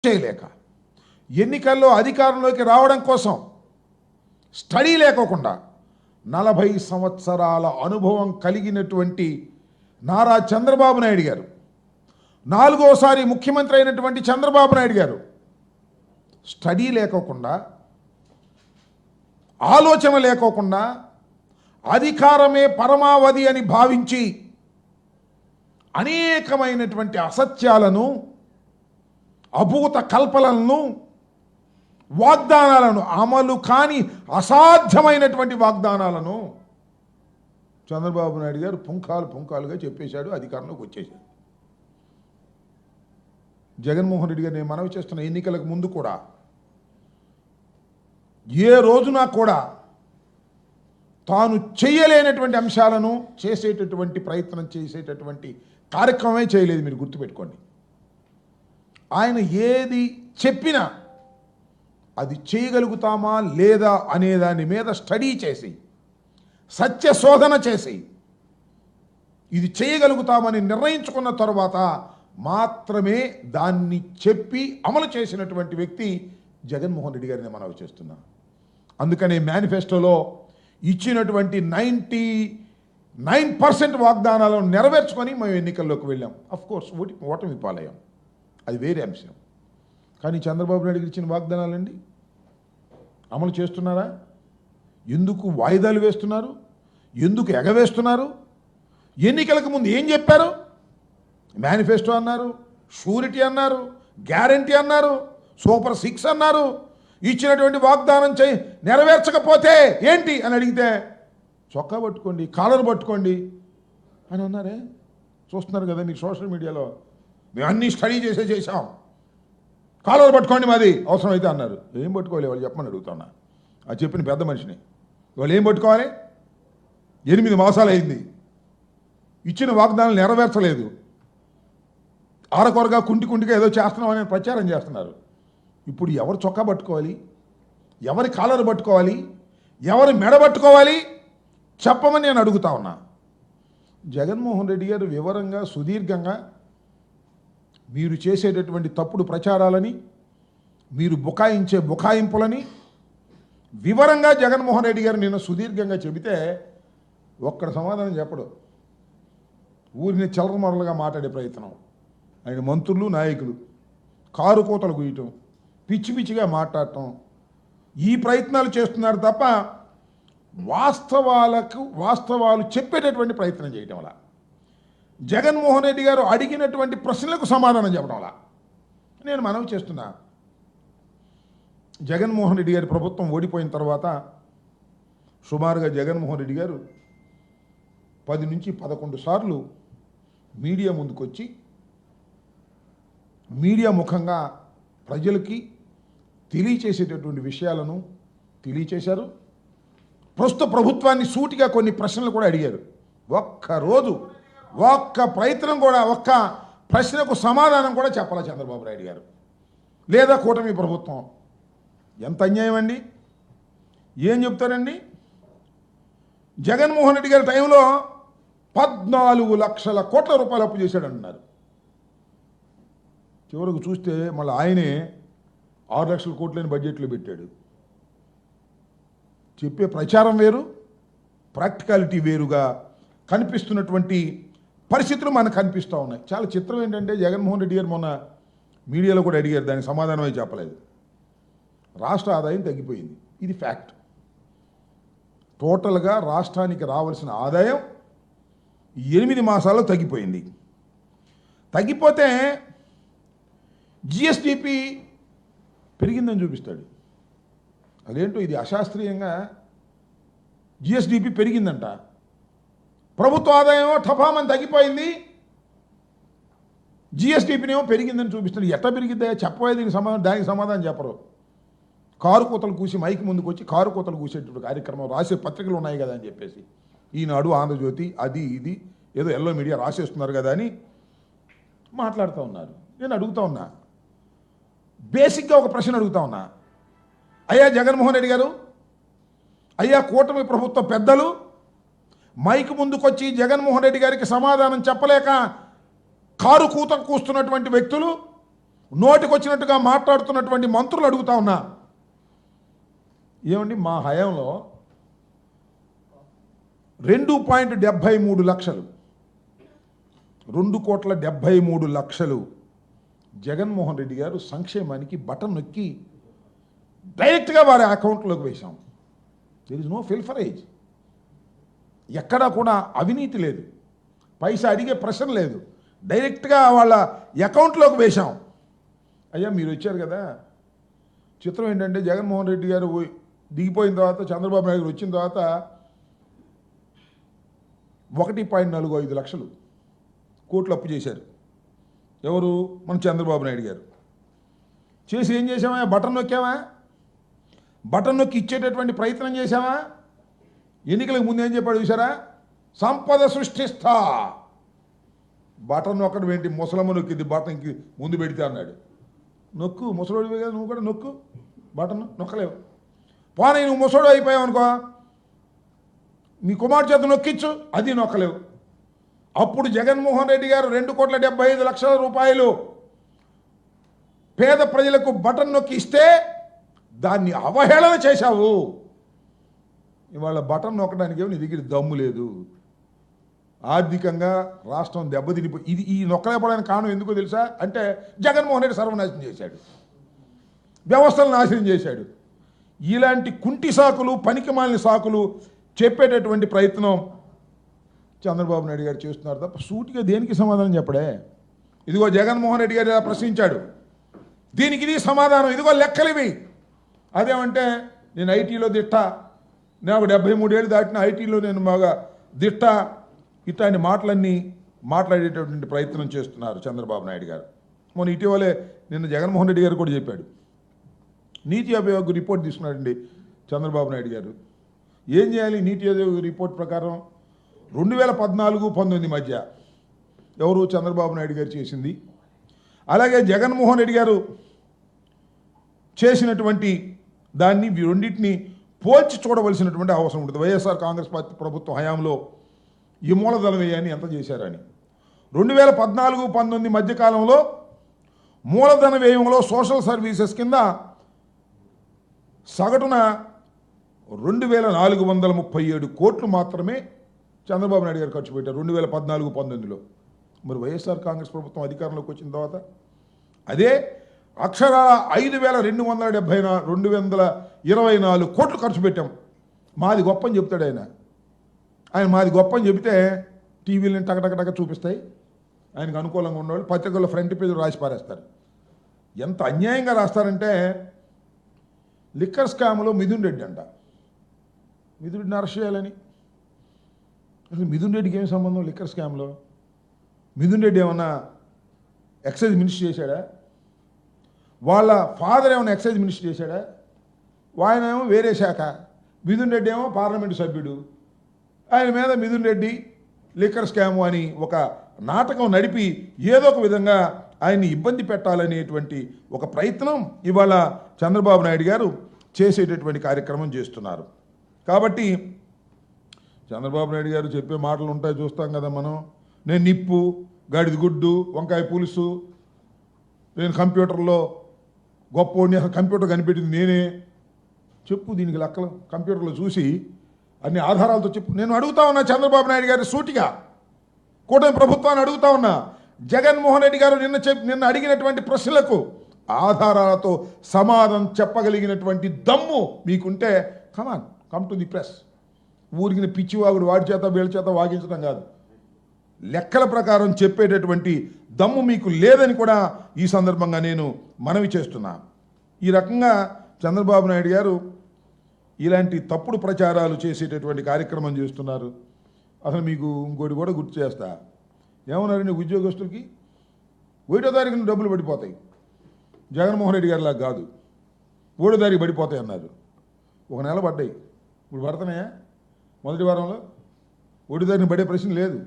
చేయలేక ఎన్నికల్లో అధికారంలోకి రావడం కోసం స్టడీ లేకోకుండా 40 సంవత్సరాల అనుభవం కలిగినటువంటి నారా చంద్రబాబు నాయుడు గారు, 4వసారి ముఖ్యమంత్రి అయినటువంటి చంద్రబాబు నాయుడు గారు స్టడీ లేకోకుండా, ఆలోచన లేకోకుండా, అధికారమే పరమావధి అని భావించి అనేకమైనటువంటి అసత్యాలను, అభూత కల్పనలను, వాగ్దానాలను, అమలు కాని అసాధ్యమైనటువంటి వాగ్దానాలను చంద్రబాబు నాయుడు గారు పుంఖాలుగా చెప్పేశాడు, అధికారంలోకి వచ్చేశాడు. జగన్మోహన్ రెడ్డి గారు నేను మనవి చేస్తున్న ఎన్నికలకు ముందు కూడా ఏ రోజున కూడా తాను చేయలేనటువంటి అంశాలను చేసేటటువంటి ప్రయత్నం చేసేటటువంటి కార్యక్రమమే చేయలేదు. మీరు గుర్తుపెట్టుకోండి. ఆయన ఏది చెప్పినా అది చేయగలుగుతామా లేదా అనే దాని మీద స్టడీ చేసి, సత్య శోధన చేసి, ఇది చేయగలుగుతామని నిర్ణయించుకున్న తర్వాత మాత్రమే దాన్ని చెప్పి అమలు చేసినటువంటి వ్యక్తి జగన్మోహన్ రెడ్డి గారిని మనవి చేస్తున్నా. అందుకనే మేనిఫెస్టోలో ఇచ్చినటువంటి 99% వాగ్దానాలను నెరవేర్చుకొని మేము ఎన్నికల్లోకి వెళ్ళాం. అఫ్కోర్స్ ఓటమి పాలయ్యాం, అది వేరే అంశం. కానీ చంద్రబాబు నాయుడు గారు ఇచ్చిన వాగ్దానాలండి అమలు చేస్తున్నారా? ఎందుకు వాయిదాలు వేస్తున్నారు? ఎందుకు ఎగవేస్తున్నారు? ఎన్నికలకు ముందు ఏం చెప్పారు? మేనిఫెస్టో అన్నారు, షూరిటీ అన్నారు, గ్యారంటీ అన్నారు, సూపర్ 6 అన్నారు. ఇచ్చినటువంటి వాగ్దానం నెరవేర్చకపోతే ఏంటి అని అడిగితే చొక్కా పట్టుకోండి, కాలర్ పట్టుకోండి అని అన్నారే. చూస్తున్నారు కదా మీకు సోషల్ మీడియాలో. మేము అన్నీ స్టడీ చేసాం, కాలర్ పట్టుకోండి మాది అవసరమైతే అన్నారు. ఏం పట్టుకోవాలి వాళ్ళు చెప్పమని అడుగుతున్నా. అది చెప్పిన పెద్ద మనిషిని. వాళ్ళు ఏం పట్టుకోవాలి? 8 మాసాలు అయింది, ఇచ్చిన వాగ్దానాలు నెరవేర్చలేదు, ఆరకొరగా కుంటిగా ఏదో చేస్తున్నామని ప్రచారం చేస్తున్నారు. ఇప్పుడు ఎవరు చొక్కా పట్టుకోవాలి? ఎవరి కాలర్ పట్టుకోవాలి? ఎవరి మెడ పట్టుకోవాలి? చెప్పమని నేను అడుగుతా ఉన్నా. జగన్మోహన్ రెడ్డి గారు వివరంగా, సుదీర్ఘంగా మీరు చేసేటటువంటి తప్పుడు ప్రచారాలని, మీరు బుకాయించే బుకాయింపులని వివరంగా జగన్మోహన్ రెడ్డి గారు నిన్న సుదీర్ఘంగా చెబితే ఒక్కడ సమాధానం చెప్పడు. ఊరిని చలరమరలుగా మాట్లాడే ప్రయత్నం, ఆయన మంత్రులు, నాయకులు కారు కోతలు గుయ్యటం, పిచ్చిగా మాట్లాడటం, ఈ ప్రయత్నాలు చేస్తున్నారు తప్ప వాస్తవాలు చెప్పేటటువంటి ప్రయత్నం చేయటం వల్ల, జగన్మోహన్ రెడ్డి గారు అడిగినటువంటి ప్రశ్నలకు సమాధానం చెప్పడం వల్ల నేను మనవి చేస్తున్నా. జగన్మోహన్ రెడ్డి గారి ప్రభుత్వం ఓడిపోయిన తర్వాత సుమారుగా జగన్మోహన్ రెడ్డి గారు 10 నుంచి 11 సార్లు మీడియా ముందుకొచ్చి మీడియా ముఖంగా ప్రజలకి తెలియచేసేటటువంటి విషయాలను తెలియచేశారు. ప్రస్తుత ప్రభుత్వాన్ని సూటిగా కొన్ని ప్రశ్నలు కూడా అడిగారు. ఒక్క ప్రయత్నం కూడా, ఒక్క ప్రశ్నకు సమాధానం కూడా చెప్పాలి చంద్రబాబు నాయుడు గారు లేదా కూటమి ప్రభుత్వం. ఎంత అన్యాయం అండి! ఏం చెప్తారండి? జగన్మోహన్ రెడ్డి గారి టైంలో 14 లక్షల కోట్ల రూపాయలు అప్పు చేశాడన్నారు. చివరకు చూస్తే మళ్ళీ ఆయనే 6 లక్షల కోట్లని బడ్జెట్లో పెట్టాడు. చెప్పే ప్రచారం వేరు, ప్రాక్టికాలిటీ వేరుగా కనిపిస్తున్నటువంటి పరిస్థితులు మనకు కనిపిస్తూ ఉన్నాయి. చాలా చిత్రం ఏంటంటే జగన్మోహన్ రెడ్డి గారు మొన్న మీడియాలో కూడా అడిగారు, దానికి సమాధానమే చెప్పలేదు. రాష్ట్ర ఆదాయం తగ్గిపోయింది, ఇది ఫ్యాక్ట్. టోటల్గా రాష్ట్రానికి రావాల్సిన ఆదాయం 8 మాసాల్లో తగ్గిపోయింది. తగ్గిపోతే జిఎస్డిపి పెరిగిందని చూపిస్తాడు. అదేంటో ఇది అశాస్త్రీయంగా జిఎస్డిపి పెరిగిందంట, ప్రభుత్వ ఆదాయం టపామని తగ్గిపోయింది, జిఎస్డిపినేమో పెరిగిందని చూపిస్తాడు. ఎట్లా పెరిగిద్దా చెప్పబోయే దానికి సమాధానం చెప్పరు. కారు కూతలు కూసి మైకి ముందుకు వచ్చి కారు కూతలు కూసేటప్పుడు కార్యక్రమం రాసే పత్రికలు ఉన్నాయి కదా అని చెప్పేసి ఈనాడు, ఆంధ్రజ్యోతి, అది ఇది ఏదో ఎల్లో మీడియా రాసేస్తున్నారు కదా అని మాట్లాడుతూ ఉన్నారు. నేను అడుగుతా ఉన్నా, బేసిక్గా ఒక ప్రశ్న అడుగుతా ఉన్నా. అయ్యా జగన్మోహన్ రెడ్డి గారు, అయ్యా కూటమి ప్రభుత్వ పెద్దలు, మైక్ ముందుకొచ్చి జగన్మోహన్ రెడ్డి గారికి సమాధానం చెప్పలేక కారు కూత కూస్తున్నటువంటి వ్యక్తులు, నోటికొచ్చినట్టుగా మాట్లాడుతున్నటువంటి మంత్రులు అడుగుతా ఉన్నా, ఏమండి మా హయాంలో 2.73 లక్షలు 2,73,00,000 జగన్మోహన్ రెడ్డి గారు సంక్షేమానికి బటన్ నొక్కి డైరెక్ట్గా వారి అకౌంట్లోకి వేశాం. There is no pilferage. ఎక్కడా కూడా అవినీతి లేదు, పైసా అడిగే ప్రశ్న లేదు, డైరెక్ట్గా వాళ్ళ అకౌంట్లోకి వేశాం. అయ్యా మీరు వచ్చారు కదా, చిత్రం ఏంటంటే జగన్మోహన్ రెడ్డి గారు దిగిపోయిన తర్వాత చంద్రబాబు నాయుడు గారు వచ్చిన తర్వాత 1.45 లక్షలు కోట్లు అప్పు చేశారు. ఎవరు? మన చంద్రబాబు నాయుడు గారు. చేసి ఏం చేసామా? బటన్ నొక్కామా? బటన్ నొక్కి ఇచ్చేటటువంటి ప్రయత్నం చేశామా? ఎన్నికలకు ముందు ఏం చెప్పాడు చూసారా? సంపద సృష్టిస్తా. బటన్ నొక్కడం ఏంటి? ముసలమ్మ నొక్కింది బటన్కి ముందు పెడితే అన్నాడు. నొక్కు, ముసలోడివి కదా నువ్వు కూడా నొక్కు, బటన్ నొక్కలేవు. పోనీ నువ్వు ముసలోడు అయిపోయావు అనుకో, నీ కుమార్ చేత నొక్కించు, అది నొక్కలేవు. అప్పుడు జగన్మోహన్ రెడ్డి గారు 2,75,00,000 రూపాయలు పేద ప్రజలకు బటన్ నొక్కి ఇస్తే దాన్ని అవహేళన చేశావు. ఇవాళ బటన్ నొక్కడానికి నీ దగ్గర దమ్ము లేదు. ఆర్థికంగా రాష్ట్రం దెబ్బతినిపోయి ఈ నొక్కలేపడానికి కారణం ఎందుకో తెలుసా? అంటే జగన్మోహన్ రెడ్డి సర్వనాశనం చేశాడు, వ్యవస్థలను నాశనం చేశాడు. ఇలాంటి కుంటి సాకులు, పనికిమాలిన సాకులు చెప్పేటటువంటి ప్రయత్నం చంద్రబాబు నాయుడు గారు చేస్తున్నారు తప్ప సూటిగా దేనికి సమాధానం చెప్పడే. ఇదిగో జగన్మోహన్ రెడ్డి గారు ఇలా ప్రశ్నించాడు, దీనికి ఇది సమాధానం, ఇదిగో లెక్కలివి. అదేమంటే నేను ఐటీలో దిట్ట, నాకు 73 ఏళ్ళు దాటిన ఐటీలో నేను బాగా దిట్ట, ఇట్లాంటి మాటలన్నీ మాట్లాడేటటువంటి ప్రయత్నం చేస్తున్నారు చంద్రబాబు నాయుడు గారు. మొన్న ఇటీవలే నిన్న జగన్మోహన్ రెడ్డి గారు కూడా చెప్పాడు, నీతి ఆయోగ్ రిపోర్ట్ తీసుకున్నాడండి చంద్రబాబు నాయుడు గారు. ఏం చేయాలి? నీతి ఆయోగ్ రిపోర్ట్ ప్రకారం 2014-19 మధ్య ఎవరు? చంద్రబాబు నాయుడు గారు చేసింది, అలాగే జగన్మోహన్ రెడ్డి గారు చేసినటువంటి దాన్ని రెండింటిని పోల్చి చూడవలసినటువంటి అవసరం ఉంటుంది. వైఎస్ఆర్ కాంగ్రెస్ పార్టీ ప్రభుత్వం హయాంలో ఈ మూలధన వ్యయాన్ని ఎంత చేశారని. 2014-19 మధ్యకాలంలో మూలధన వ్యయంలో సోషల్ సర్వీసెస్ కింద సగటున 2,437 కోట్లు మాత్రమే చంద్రబాబు నాయుడు గారు ఖర్చు పెట్టారు 2014-19లో. మరి వైఎస్ఆర్ కాంగ్రెస్ ప్రభుత్వం అధికారంలోకి వచ్చిన తర్వాత అదే అక్షరాల 5,224 కోట్లు ఖర్చు పెట్టాం. మాది గొప్ప అని చెప్తాడు ఆయన మాది గొప్ప అని చెబితే టీవీలను టకటకటక చూపిస్తాయి, ఆయనకు అనుకూలంగా ఉన్నవాళ్ళు పత్రికల్లో ఫ్రంట్ పేజ్ రాసి పారేస్తారు. ఎంత అన్యాయంగా రాస్తారంటే, లిక్కర్ స్కామ్లో మిథున్ రెడ్డి అంట, మిథున్ రెడ్డిని అరెస్ట్ చేయాలని. అసలు మిథున్ రెడ్డికి ఏం సంబంధం లిక్కర్ స్కామ్లో? మిథున్ రెడ్డి ఏమన్నా ఎక్సైజ్ మినిస్టర్ చేశాడా? వాళ్ళ ఫాదర్ ఏమైనా ఎక్సైజ్ మినిస్టర్ చేశాడా? ఆయన ఏమో వేరే శాఖ, మిథున్ రెడ్డి ఏమో పార్లమెంటు సభ్యుడు. ఆయన మీద మిథున్ రెడ్డి లిక్కర్ స్కాము అని ఒక నాటకం నడిపి ఏదో ఒక విధంగా ఆయన్ని ఇబ్బంది పెట్టాలనేటువంటి ఒక ప్రయత్నం ఇవాళ చంద్రబాబు నాయుడు గారు చేసేటటువంటి కార్యక్రమం చేస్తున్నారు. కాబట్టి చంద్రబాబు నాయుడు గారు చెప్పే మాటలు ఉంటాయి, చూస్తాం కదా మనం. నేను నిప్పు, గాడిద గుడ్డు, వంకాయ పులుసు, నేను కంప్యూటర్లో గొప్పోడిని, అసలు కంప్యూటర్ కనిపెట్టింది నేనే. చెప్పు దీనికి లెక్కలు, కంప్యూటర్లో చూసి అన్ని ఆధారాలతో చెప్పు. నేను అడుగుతా ఉన్నా చంద్రబాబు నాయుడు గారి సూటిగా, కూటమి ప్రభుత్వాన్ని అడుగుతా ఉన్నా, జగన్మోహన్ రెడ్డి గారు నిన్న అడిగినటువంటి ప్రశ్నలకు ఆధారాలతో సమాధానం చెప్పగలిగినటువంటి దమ్ము మీకుంటే కమ్ టు ది ప్రెస్. ఊరికి పిచ్చివాగుడు వాడి చేత వీళ్ళ చేత వాగించడం కాదు, లెక్కల ప్రకారం చెప్పేటటువంటి దమ్ము మీకు లేదని కూడా ఈ సందర్భంగా నేను మనవి చేస్తున్నా. ఈ రకంగా చంద్రబాబు నాయుడు గారు ఇలాంటి తప్పుడు ప్రచారాలు చేసేటటువంటి కార్యక్రమం చేస్తున్నారు. అసలు మీకు ఇంకోటి కూడా గుర్తు చేస్తా, ఏమన్నారండి ఉద్యోగస్తులకి 1వ తారీఖున డబ్బులు పడిపోతాయి, జగన్మోహన్ రెడ్డి గారిలా కాదు 3వ తారీఖు పడిపోతాయి అన్నారు. 1 నెల పడ్డాయి, ఇప్పుడు పడుతున్నాయా? మొదటి వారంలో 1వ తారీఖున పడే ప్రశ్న లేదు.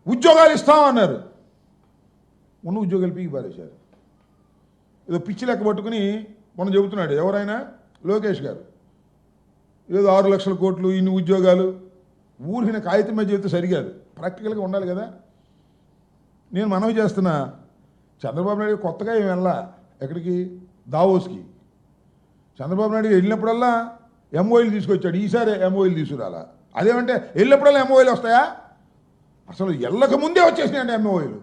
ఉద్యోగాలు ఇస్తామన్నారు, ఉన్న ఉద్యోగాలు పీకి పారేశారు. ఏదో పిచ్చి లెక్క పట్టుకుని మనం చెబుతున్నాడు ఎవరైనా, లోకేష్ గారు ఏదో 6 లక్షల కోట్లు ఇన్ని ఉద్యోగాలు. ఊరిన కాగితం మీద చెబితే సరికాదు, ప్రాక్టికల్గా ఉండాలి కదా. నేను మనవి చేస్తున్నా, చంద్రబాబు నాయుడు కొత్తగా ఏమి వెళ్ళా ఎక్కడికి, దావోస్కి. చంద్రబాబు నాయుడు వెళ్ళినప్పుడల్లా ఎంఓఈలు తీసుకొచ్చాడు. ఈసారి ఎంఓఈలు తీసుకురాలా. అదేమంటే వెళ్ళినప్పుడల్లా ఎంఓఈలు వస్తాయా? అసలు వెళ్ళక ముందే వచ్చేసినాయండి ఎంఓఈలు.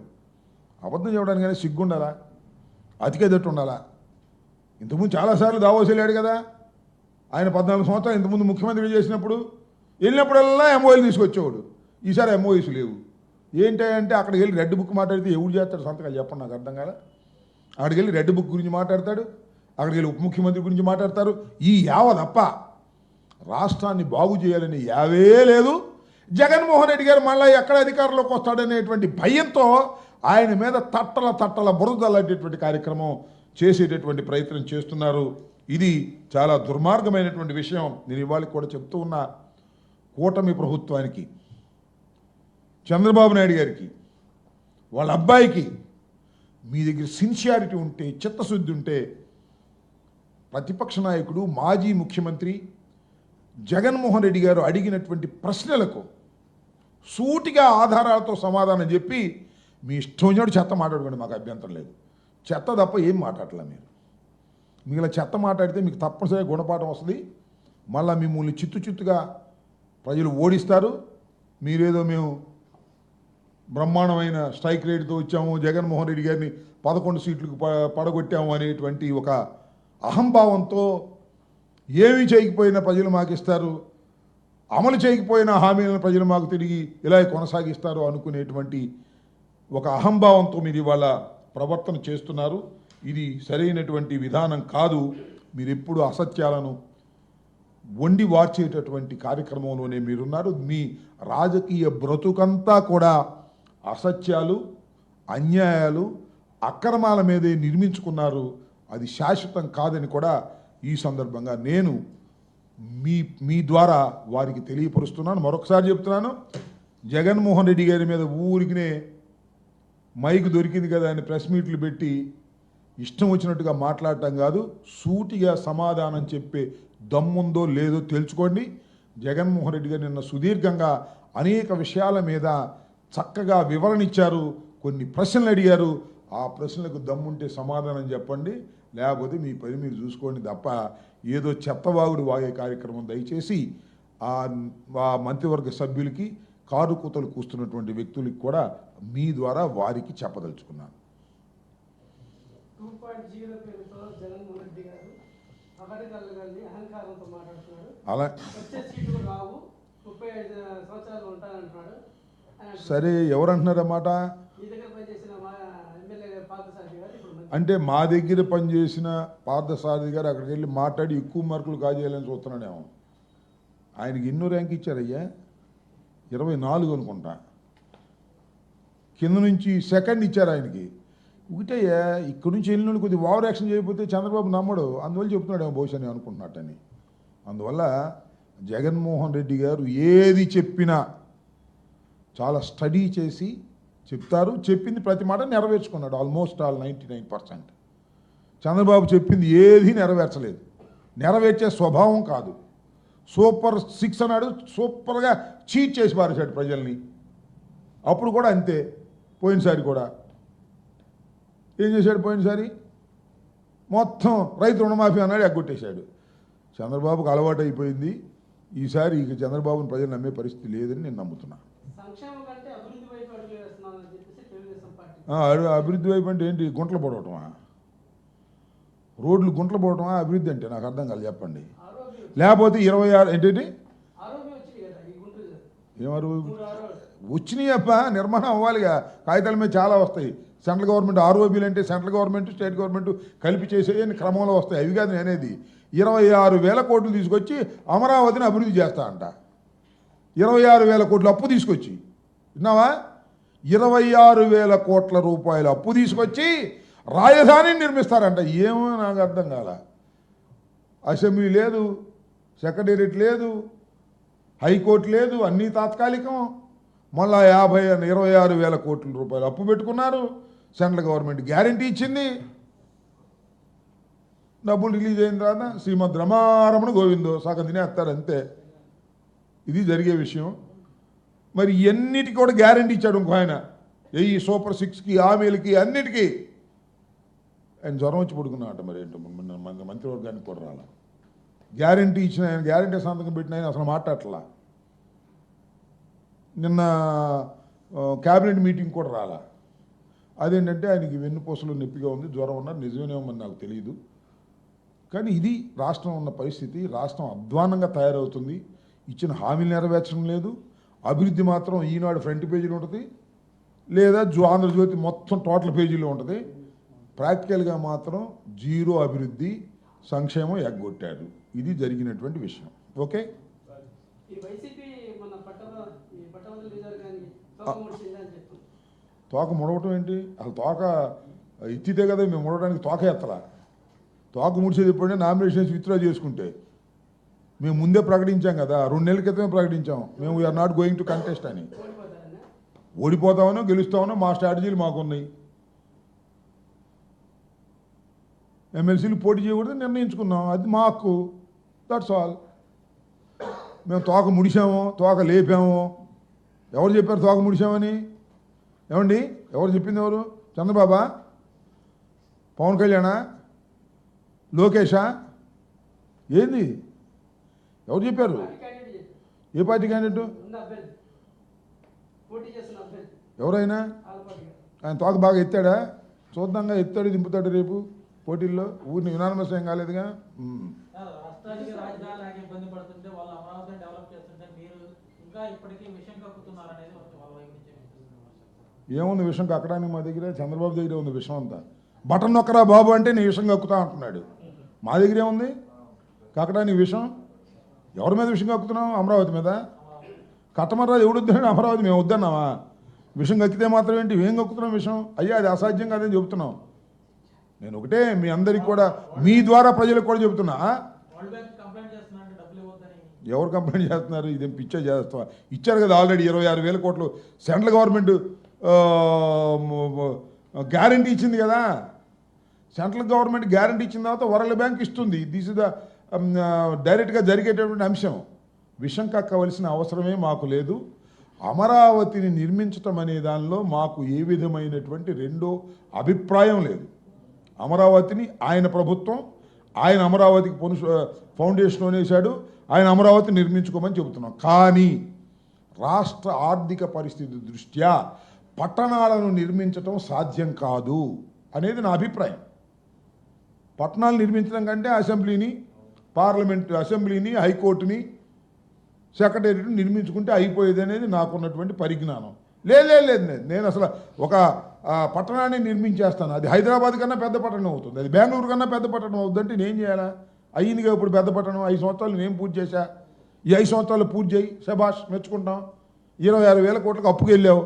అబద్ధం చెప్పడానికి కానీ సిగ్గుండాలా, అతికేదట్టు ఉండాలా. ఇంతకుముందు చాలాసార్లు దావోస్ వెళ్ళాడు కదా ఆయన. 14 సంవత్సరాలు ఇంతకుముందు ముఖ్యమంత్రి చేసినప్పుడు వెళ్ళినప్పుడల్లా ఎంఓఈలు తీసుకొచ్చేవాడు. ఈసారి ఎంఓఈస్ లేవు. ఏంటంటే అక్కడికి వెళ్ళి రెడ్ బుక్ మాట్లాడితే ఎవరు చేస్తాడు సంతకాలు చెప్పండి, నాకు అర్థం కాదా. అక్కడికి వెళ్ళి రెడ్ బుక్ గురించి మాట్లాడతాడు, అక్కడికి వెళ్ళి ఉప ముఖ్యమంత్రి గురించి మాట్లాడతారు. ఈ యావ తప్ప రాష్ట్రాన్ని బాగు చేయాలని యావే లేదు. జగన్మోహన్ రెడ్డి గారు మళ్ళీ ఎక్కడ అధికారంలోకి వస్తాడనేటువంటి భయంతో ఆయన మీద తట్టల బురద లాంటిటువంటి కార్యక్రమం చేసేటటువంటి ప్రయత్నం చేస్తున్నారు. ఇది చాలా దుర్మార్గమైనటువంటి విషయం. నేను ఇవాళ కూడా చెప్తూ ఉన్నా, కూటమి ప్రభుత్వానికి, చంద్రబాబు నాయుడు గారికి, వాళ్ళ అబ్బాయికి మీ దగ్గర సిన్సియారిటీ ఉంటే, చిత్తశుద్ధి ఉంటే, ప్రతిపక్ష నాయకుడు మాజీ ముఖ్యమంత్రి జగన్మోహన్ రెడ్డి గారు అడిగినటువంటి ప్రశ్నలకు సూటిగా ఆధారాలతో సమాధానం చెప్పి మీ ఇష్టం వచ్చినట్టు చెత్త మాట్లాడుకోండి, మాకు అభ్యంతరం లేదు. చెత్త తప్ప ఏం మాట్లాడలే మీరు. మిగిలిన చెత్త మాట్లాడితే మీకు తప్పనిసరిగా గుణపాఠం వస్తుంది. మళ్ళీ మిమ్మల్ని చిత్తుగా ప్రజలు ఓడిస్తారు. మీరేదో మేము బ్రహ్మాండమైన స్ట్రైక్ రేటుతో వచ్చాము, జగన్మోహన్ రెడ్డి గారిని 11 సీట్లకు పడగొట్టాము అనేటువంటి ఒక అహంభావంతో ఏమీ చేయకపోయినా ప్రజలు మాకు ఇస్తారు, అమలు చేయకపోయిన హామీలను ప్రజలు మాకు తిరిగి ఇలా కొనసాగిస్తారు అనుకునేటువంటి ఒక అహంభావంతో మీరు ఇవాళ ప్రవర్తన చేస్తున్నారు. ఇది సరైనటువంటి విధానం కాదు. మీరు ఎప్పుడు అసత్యాలను వండి వార్చేటటువంటి కార్యక్రమంలోనే మీరున్నారు. మీ రాజకీయ బ్రతుకంతా కూడా అసత్యాలు, అన్యాయాలు, అక్రమాల మీదే నిర్మించుకున్నారు. అది శాశ్వతం కాదని కూడా ఈ సందర్భంగా నేను మీ ద్వారా వారికి తెలియపరుస్తున్నాను. మరొకసారి చెప్తున్నాను, జగన్మోహన్ రెడ్డి గారి మీద ఊరికినే మైకు దొరికింది కదా అని ప్రెస్ మీట్లు పెట్టి ఇష్టం వచ్చినట్టుగా మాట్లాడటం కాదు. సూటిగా సమాధానం చెప్పే దమ్ముందో లేదో తెలుసుకోండి. జగన్మోహన్ రెడ్డి గారు నిన్న సుదీర్ఘంగా అనేక విషయాల మీద చక్కగా వివరణ ఇచ్చారు, కొన్ని ప్రశ్నలు అడిగారు. ఆ ప్రశ్నలకు దమ్ముంటే సమాధానం చెప్పండి, లేకపోతే మీ పని మీరు చూసుకోండి తప్ప ఏదో చెత్తవాగుడు వాగే కార్యక్రమం దయచేసి ఆ మంత్రివర్గ సభ్యులకి, కారు కూతలు కూస్తున్నటువంటి వ్యక్తులకి కూడా మీ ద్వారా వారికి చెప్పదలుచుకున్నాను. అలా సరే, ఎవరంటున్నారన్నమాట? అంటే మా దగ్గర పనిచేసిన పార్థసారథి గారు అక్కడికి వెళ్ళి మాట్లాడి ఎక్కువ మార్కులు కాజేయాలని చూస్తున్నాడేమో. ఆయనకి ఎన్నో ర్యాంక్ ఇచ్చారయ్యా, 24 అనుకుంటా. కింద నుంచి సెకండ్ ఇచ్చారు ఆయనకి. ఒకటయ్యా, ఇక్కడి నుంచి వెళ్ళిన కొద్దిగా ఓవర్ యాక్షన్ చేయకపోతే చంద్రబాబు నమ్మడు, అందువల్ల చెప్తున్నాడేమో బహుశా నేను అనుకుంటున్నట్టని. అందువల్ల జగన్మోహన్ రెడ్డి గారు ఏది చెప్పినా చాలా స్టడీ చేసి చెప్తారు. చెప్పింది ప్రతి మాట నెరవేర్చుకున్నాడు, ఆల్మోస్ట్ ఆల్ 99%. చంద్రబాబు చెప్పింది ఏది నెరవేర్చలేదు, నెరవేర్చే స్వభావం కాదు. సూపర్ 6 అన్నాడు, సూపర్గా చీట్ చేసి పారేశాడు ప్రజల్ని. అప్పుడు కూడా అంతే, పోయినసారి కూడా ఏం చేశాడు? పోయినసారి మొత్తం రైతు రుణమాఫీ అన్నాడు, ఎగ్గొట్టేశాడు. చంద్రబాబుకు అలవాటు అయిపోయింది. ఈసారి ఇక చంద్రబాబుని ప్రజలు నమ్మే పరిస్థితి లేదని నేను నమ్ముతున్నా. అభివృద్ధి వైపు అంటే ఏంటి? గుంటలు పడవటమా? రోడ్లు గుంటలు పడటమా అభివృద్ధి అంటే? నాకు అర్థం కాదు, చెప్పండి. లేకపోతే 26 ఏంటంటే ఏమారు వచ్చినాయి అప్ప, నిర్మాణం అవ్వాలిగా. కాగితాల మీద చాలా వస్తాయి. సెంట్రల్ గవర్నమెంట్ ఆర్ఓబీలు అంటే సెంట్రల్ గవర్నమెంట్ స్టేట్ గవర్నమెంట్ కలిపి చేసేయని క్రమంలో వస్తాయి. అవి కాదు నేనేది. 26,000 కోట్లు తీసుకొచ్చి అమరావతిని అభివృద్ధి చేస్తా అంట. 26,000 కోట్లు అప్పు తీసుకొచ్చి, విన్నావా? 26,000 కోట్ల రూపాయలు అప్పు తీసుకొచ్చి రాజధానిని నిర్మిస్తారంట. ఏమో నాకు అర్థం కాల. అసెంబ్లీ లేదు, సెక్రటేరియట్ లేదు, హైకోర్టు లేదు, అన్నీ తాత్కాలికం. మళ్ళా 26,000 కోట్ల రూపాయలు అప్పు పెట్టుకున్నారు. సెంట్రల్ గవర్నమెంట్ గ్యారంటీ ఇచ్చింది. డబ్బులు రిలీజ్ అయిన తర్వాత శ్రీమద్ రమారమణ గోవిందో సగం తినేస్తారు అంతే. ఇది జరిగే విషయం. మరి ఎన్నిటికీ కూడా గ్యారంటీ ఇచ్చాడు ఇంకో ఆయన. ఈ సూపర్ 6కి, హామీలకి, అన్నిటికీ ఆయన జ్వరం వచ్చి పడుకున్నాడట. మరి ఏంటో మన మంత్రివర్గానికి కూడా రాలా. గ్యారంటీ ఇచ్చిన ఆయన, గ్యారంటీ సంతకం పెట్టిన ఆయన అసలు మాట్లాడట్లా. నిన్న క్యాబినెట్ మీటింగ్ కూడా రాలా. అదేంటంటే ఆయనకి వెన్నుపూసలు నొప్పిగా ఉంది, జ్వరం ఉన్నారు. నిజమేమని నాకు తెలియదు. కానీ ఇది రాష్ట్రం ఉన్న పరిస్థితి. రాష్ట్రం అధ్వానంగా తయారవుతుంది. ఇచ్చిన హామీలు నెరవేర్చడం లేదు. అభివృద్ధి మాత్రం ఈనాడు ఫ్రంట్ పేజీలో ఉంటుంది, లేదా ఆంధ్రజ్యోతి మొత్తం టోటల్ పేజీలో ఉంటుంది. ప్రాక్టికల్గా మాత్రం జీరో అభివృద్ధి, సంక్షేమం ఎగ్గొట్టారు. ఇది జరిగినటువంటి విషయం. ఓకే, తోక ముడవటం ఏంటి? అసలు తోక ఎత్తితే కదా మేము ముడవడానికి. తోక ఎత్తలా. తోక ముడిచేది ఎప్పుడంటే నామినేషన్స్ విత్డ్రా చేసుకుంటే. మేము ముందే ప్రకటించాం కదా, 2 నెలల క్రితమే ప్రకటించాం మేము we're not going to contest అని. ఓడిపోతామనో గెలుస్తామనో మా స్ట్రాటజీలు మాకున్నాయి. ఎమ్మెల్సీలు పోటీ చేయకూడదు నిర్ణయించుకున్నాం. అది మా హక్కు. That's all. మేము తోక ముడిసామో తోక లేపామో? ఎవరు చెప్పారు తోక ముడిసామని? ఏమండి, ఎవరు చెప్పింది? ఎవరు? చంద్రబాబా, పవన్ కళ్యాణా, లోకేషా? ఏంది? ఎవరు చెప్పారు? ఏ పార్టీ క్యాండిడేట్? ఎవరైనా? ఆయన తోక బాగా ఎత్తాడా? చూద్దాంగా. ఎత్తాడు, దింపుతాడు రేపు పోటీల్లో. ఊరిని యునానిమస్ ఏం కాలేదుగా. ఏముంది విషయం కక్కడానికి? మా దగ్గర చంద్రబాబు దగ్గర ఉంది విషయం అంతా. బటన్ నొక్కరా బాబు అంటే నేను విషయం కక్కుతా అంటున్నాడు. మా దగ్గరే ఉంది కక్కడానికి విషయం. ఎవరి మీద విషయం కక్కుతున్నాం? అమరావతి మీద. కట్టమర్రాజు ఎవడు వద్దాడు? అమరావతి మేము వద్దన్నామా? విషయం కక్కితే మాత్రం ఏంటి? ఏం కక్కుతున్నాం విషయం? అయ్యా అది అసాధ్యం కాదని చెబుతున్నాం. నేను ఒకటే మీ అందరికి కూడా, మీ ద్వారా ప్రజలకు కూడా చెబుతున్నా. ఎవరు కంప్లైంట్ చేస్తున్నారు? ఇదేం పిచ్చే చేస్తా. ఇచ్చారు కదా ఆల్రెడీ 26,000 కోట్లు సెంట్రల్ గవర్నమెంట్ గ్యారంటీ ఇచ్చింది కదా. సెంట్రల్ గవర్నమెంట్ గ్యారంటీ ఇచ్చిన తర్వాత వరల్డ్ బ్యాంక్ ఇస్తుంది. దిస్ ఇస్ ద డైరెక్ట్గా జరిగేటటువంటి అంశం. విషం కక్కవలసిన అవసరమే మాకు లేదు. అమరావతిని నిర్మించటం అనే దానిలో మాకు ఏ విధమైనటువంటి రెండో అభిప్రాయం లేదు. అమరావతిని ఆయన ప్రభుత్వం, ఆయన అమరావతికి ఫౌండేషన్ వేశాడు, ఆయన అమరావతి నిర్మించుకోమని చెబుతున్నాం. కానీ రాష్ట్ర ఆర్థిక పరిస్థితి దృష్ట్యా పట్టణాలను నిర్మించటం సాధ్యం కాదు అనేది నా అభిప్రాయం. పట్టణాలు నిర్మించడం కంటే అసెంబ్లీని, పార్లమెంట్ అసెంబ్లీని, హైకోర్టుని, సెక్రటేరియట్ని నిర్మించుకుంటే అయిపోయేది అనేది నాకున్నటువంటి పరిజ్ఞానం. లేదు, నేను అసలు ఒక పట్టణాన్ని నిర్మించేస్తాను. అది హైదరాబాద్ కన్నా పెద్ద పట్టణం అవుతుంది, అది బెంగళూరు కన్నా పెద్ద పట్టణం అవుతుందంటే నేను చేయాలా? అయ్యిందిగా ఇప్పుడు పెద్ద పట్టణం. 5 సంవత్సరాలు నేను పూర్తి చేశా. ఈ 5 సంవత్సరాలు పూర్తి చేయి, శభాష్, మెచ్చుకుంటాం. 26,000 కోట్లకు అప్పుకి వెళ్ళావు.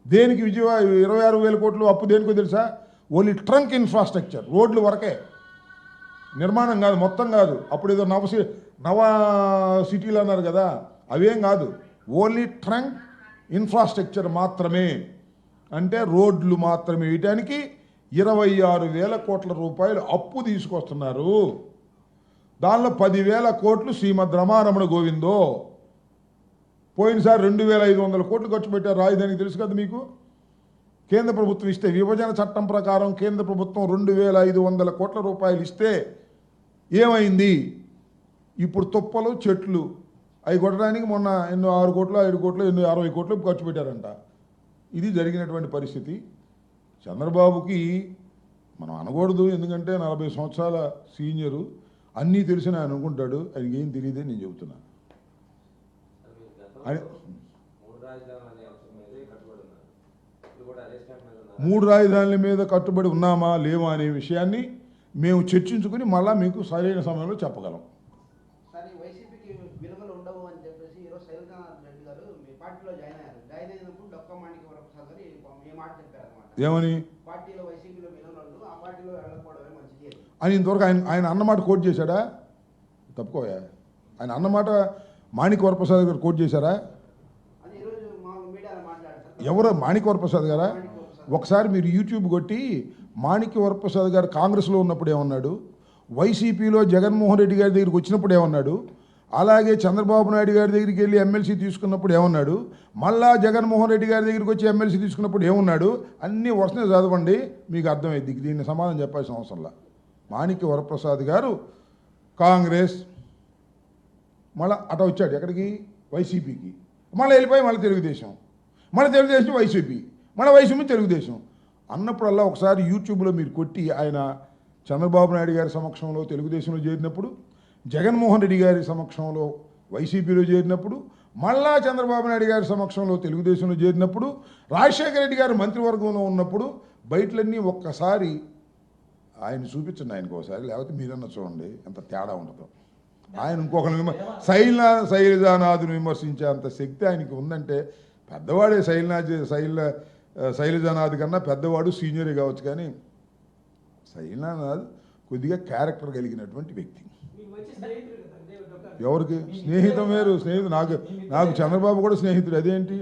దేనికి 26,000 కోట్లు అప్పు దేనికో తెలుసా? ఓన్లీ ట్రంక్ ఇన్ఫ్రాస్ట్రక్చర్, రోడ్లు వరకే, నిర్మాణం కాదు, మొత్తం కాదు. అప్పుడు ఏదో నవ సిటీలు అన్నారు కదా, అవేం కాదు. ఓన్లీ ట్రంక్ ఇన్ఫ్రాస్ట్రక్చర్ మాత్రమే. అంటే రోడ్లు మాత్రమే వేయటానికి 26,000 కోట్ల రూపాయలు అప్పు తీసుకొస్తున్నారు. దానిలో 10,000 కోట్లు శ్రీమద్ రమారమణ గోవిందో. పోయినసారి 2,500 కోట్లు ఖర్చు పెట్టారు రాజధానికి, తెలుసు కదా మీకు. కేంద్ర ప్రభుత్వం ఇస్తే, విభజన చట్టం ప్రకారం కేంద్ర ప్రభుత్వం 2,500 కోట్ల రూపాయలు ఇస్తే ఏమైంది? ఇప్పుడు తుప్పలు చెట్లు అవి కొట్టడానికి మొన్న 6 కోట్లు 5 కోట్లు 60 కోట్లు ఖర్చు పెట్టారంట. ఇది జరిగినటువంటి పరిస్థితి. చంద్రబాబుకి మనం అనకూడదు, ఎందుకంటే 40 సంవత్సరాల సీనియరు, అన్నీ తెలిసిన ఆయన అనుకుంటాడు. ఆయనకి ఏం తెలియదే నేను చెబుతున్నా. మూడు రాజధానుల మీద కట్టుబడి ఉన్నామా లేవా అనే విషయాన్ని మేము చర్చించుకుని మళ్ళా మీకు సరైన సమయంలో చెప్పగలం. ఏమని అని ఇంతవరకు ఆయన అన్నమాట కోట్ చేశాడా? తప్పుకోయా. ఆయన అన్నమాట మాణిక్ వరప్రసాద్ గారు కోట్ చేశారా? ఎవరు? మాణిక్ వరప్రసాద్ గారా? ఒకసారి మీరు యూట్యూబ్ కొట్టి మాణిక్ వరప్రసాద్ గారు కాంగ్రెస్లో ఉన్నప్పుడు ఏమన్నాడు, వైసీపీలో జగన్మోహన్ రెడ్డి గారి దగ్గరికి వచ్చినప్పుడు ఏమన్నాడు, అలాగే చంద్రబాబు నాయుడు గారి దగ్గరికి వెళ్ళి ఎమ్మెల్సీ తీసుకున్నప్పుడు ఏమన్నాడు, మళ్ళా జగన్మోహన్ రెడ్డి గారి దగ్గరికి వచ్చి ఎమ్మెల్సీ తీసుకున్నప్పుడు ఏమన్నాడు, అన్నీ వరుసనే చదవండి మీకు అర్థమైంది. దీన్ని సమాధానం చెప్పాల్సిన అవసరంలా. మాణిక్య వరప్రసాద్ గారు కాంగ్రెస్, మళ్ళీ అట వచ్చాడు ఎక్కడికి, వైసీపీకి, మళ్ళీ వెళ్ళిపోయి మళ్ళీ తెలుగుదేశం, మళ్ళీ తెలుగుదేశం వైసీపీ, మళ్ళీ వైసీపీ తెలుగుదేశం అన్నప్పుడల్లా ఒకసారి యూట్యూబ్లో మీరు కొట్టి ఆయన చంద్రబాబు నాయుడు గారి సమక్షంలో తెలుగుదేశంలో చేరినప్పుడు, జగన్మోహన్ రెడ్డి గారి సమక్షంలో వైసీపీలో చేరినప్పుడు, మళ్ళా చంద్రబాబు నాయుడు గారి సమక్షంలో తెలుగుదేశంలో చేరినప్పుడు, రాజశేఖర రెడ్డి గారు మంత్రివర్గంలో ఉన్నప్పుడు బయటలన్నీ ఒక్కసారి ఆయన చూపించండి ఆయనకు ఒకసారి, లేకపోతే మీరన్నా చూడండి ఎంత తేడా ఉంటుందో. ఆయన ఇంకొకరిని శైలజానాథ్ని విమర్శించే అంత శక్తి ఆయనకి ఉందంటే, పెద్దవాడే శైలజానాథ్ కన్నా పెద్దవాడు సీనియరే కావచ్చు, కానీ శైలజానాథ్ కొద్దిగా క్యారెక్టర్ కలిగినటువంటి వ్యక్తి. ఎవరికి స్నేహితం వేరు, స్నేహితుడు నాకు చంద్రబాబు కూడా స్నేహితుడు. అదేంటి,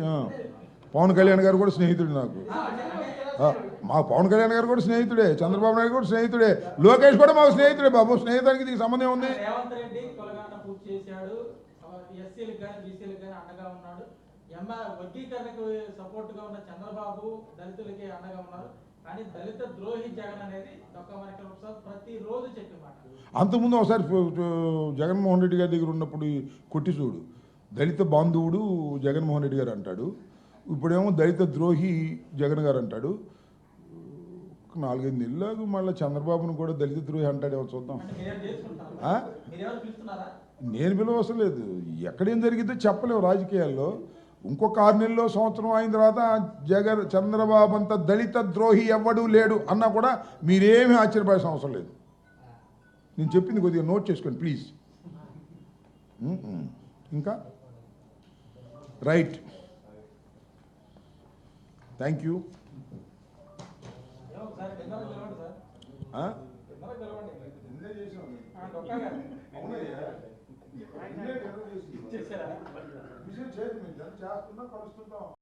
పవన్ కళ్యాణ్ గారు కూడా స్నేహితుడు నాకు. మా పవన్ కళ్యాణ్ గారు కూడా స్నేహితుడే, చంద్రబాబు నాయుడు కూడా స్నేహితుడే, లోకేష్ కూడా మాకు స్నేహితుడే బాబు. స్నేహితానికి దీనికి సంబంధం ఉంది. వర్గీకరణకు సపోర్ట్ గా ఉన్న చంద్రబాబు దళితులకి అండగా ఉన్నారు, కానీ దళిత ద్రోహి జగన్ అనేది ప్రతిరోజు చెప్పే మాట. అంతకుముందు ఒకసారి జగన్మోహన్ రెడ్డి గారి దగ్గర ఉన్నప్పుడు కొట్టి చూడు, దళిత బాంధవుడు జగన్మోహన్ రెడ్డి గారు అంటాడు, ఇప్పుడేమో దళిత ద్రోహి జగన్ గారు అంటాడు. 4-5 నెలలకు మళ్ళీ చంద్రబాబును కూడా దళిత ద్రోహి అంటాడేమో చూద్దాం. నేను పిలవసలేదు, ఎక్కడేం జరిగితే చెప్పలేవు రాజకీయాల్లో. ఇంకొక 6 నెలల్లో సంవత్సరం అయిన తర్వాత చంద్రబాబు అంత దళిత ద్రోహి ఎవ్వడూ లేడు అన్నా కూడా మీరేమీ ఆశ్చర్యపడాల్సిన అవసరం లేదు. నేను చెప్పింది కొద్దిగా నోట్ చేసుకోండి ప్లీజ్. ఇంకా రైట్, థ్యాంక్ యూ. చేస్తున్నా కలుస్తుంటాం.